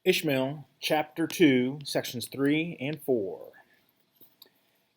Ishmael Chapter 2, Sections 3 and 4.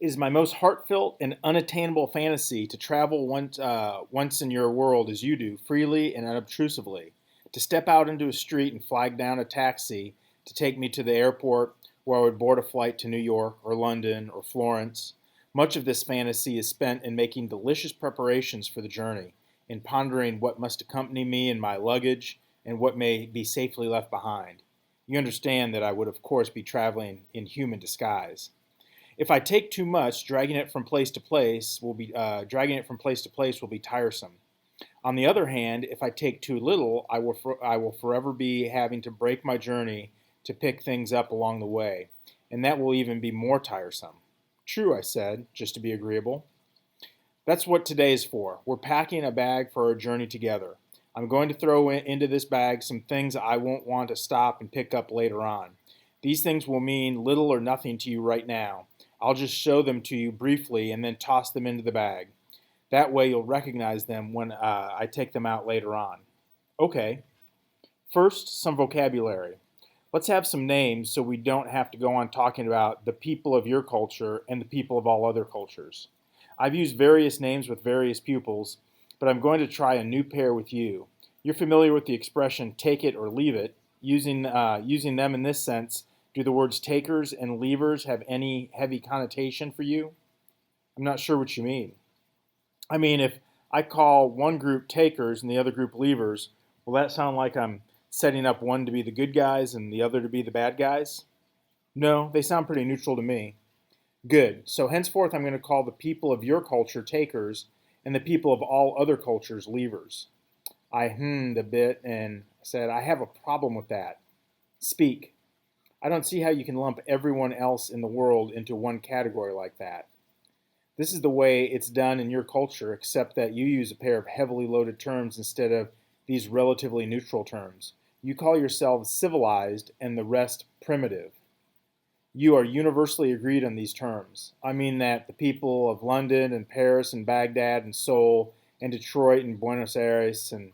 It is my most heartfelt and unattainable fantasy to travel once in your world as you do, freely and unobtrusively, to step out into a street and flag down a taxi to take me to the airport where I would board a flight to New York or London or Florence. Much of this fantasy is spent in making delicious preparations for the journey, in pondering what must accompany me in my luggage and what may be safely left behind. You understand that I would, of course, be traveling in human disguise. If I take too much, dragging it from place to place will be tiresome. On the other hand, if I take too little, I will forever be having to break my journey to pick things up along the way, and that will even be more tiresome. True, I said, just to be agreeable. That's what today is for. We're packing a bag for our journey together. I'm going to throw into this bag some things I won't want to stop and pick up later on. These things will mean little or nothing to you right now. I'll just show them to you briefly and then toss them into the bag. That way you'll recognize them when I take them out later on. Okay. First, some vocabulary. Let's have some names so we don't have to go on talking about the people of your culture and the people of all other cultures. I've used various names with various pupils, but I'm going to try a new pair with you. You're familiar with the expression take it or leave it. Using them in this sense, do the words takers and leavers have any heavy connotation for you? I'm not sure what you mean. I mean, if I call one group takers and the other group leavers, will that sound like I'm setting up one to be the good guys and the other to be the bad guys? No, they sound pretty neutral to me. Good. So henceforth I'm going to call the people of your culture takers and the people of all other cultures leavers. I hummed a bit and said, I have a problem with that. Speak. I don't see how you can lump everyone else in the world into one category like that. This is the way it's done in your culture, except that you use a pair of heavily loaded terms instead of these relatively neutral terms. You call yourselves civilized and the rest primitive. You are universally agreed on these terms. I mean that the people of London and Paris and Baghdad and Seoul and Detroit and Buenos Aires and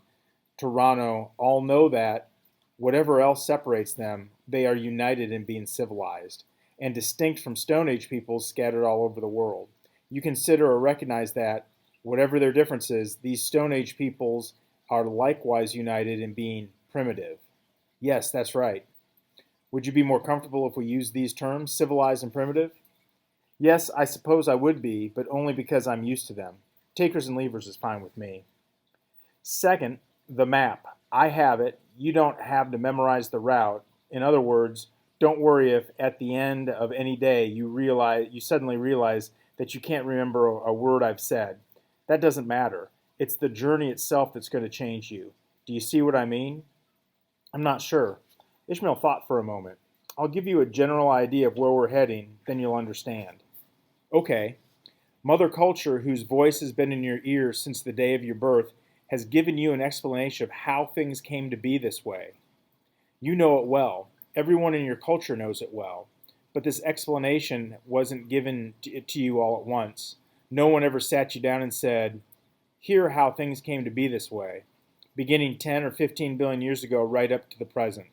Toronto all know that, whatever else separates them, they are united in being civilized and distinct from Stone Age peoples scattered all over the world. You consider or recognize that, whatever their differences, these Stone Age peoples are likewise united in being primitive. Yes, that's right. Would you be more comfortable if we used these terms, civilized and primitive? Yes, I suppose I would be, but only because I'm used to them. Takers and leavers is fine with me. Second, the map. I have it. You don't have to memorize the route. In other words, don't worry if at the end of any day you suddenly realize that you can't remember a word I've said. That doesn't matter. It's the journey itself that's going to change you. Do you see what I mean? I'm not sure. Ishmael thought for a moment. I'll give you a general idea of where we're heading, then you'll understand. Okay. Mother Culture, whose voice has been in your ears since the day of your birth, has given you an explanation of how things came to be this way. You know it well. Everyone in your culture knows it well. But this explanation wasn't given to you all at once. No one ever sat you down and said, here how things came to be this way, beginning 10 or 15 billion years ago right up to the present.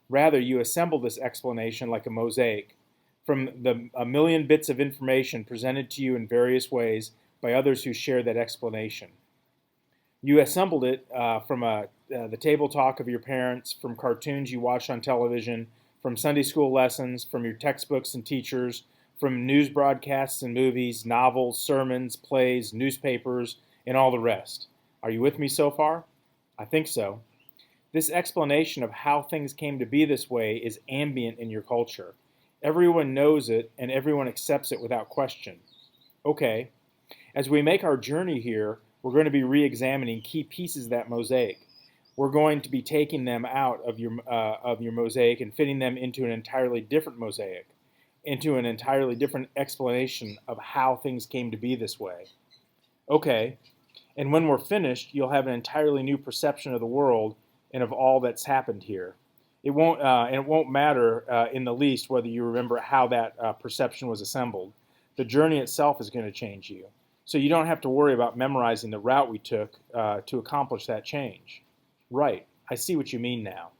Rather, you assemble this explanation like a mosaic from a million bits of information presented to you in various ways by others who share that explanation. You assembled it from the table talk of your parents, from cartoons you watched on television, from Sunday school lessons, from your textbooks and teachers, from news broadcasts and movies, novels, sermons, plays, newspapers, and all the rest. Are you with me so far? I think so. This explanation of how things came to be this way is ambient in your culture. Everyone knows it and everyone accepts it without question. Okay, as we make our journey here, we're going to be re-examining key pieces of that mosaic. We're going to be taking them out of your mosaic and fitting them into an entirely different mosaic, into an entirely different explanation of how things came to be this way. Okay, and when we're finished, you'll have an entirely new perception of the world and of all that's happened here. It won't matter in the least whether you remember how that perception was assembled. The journey itself is going to change you. So you don't have to worry about memorizing the route we took to accomplish that change. Right, I see what you mean now.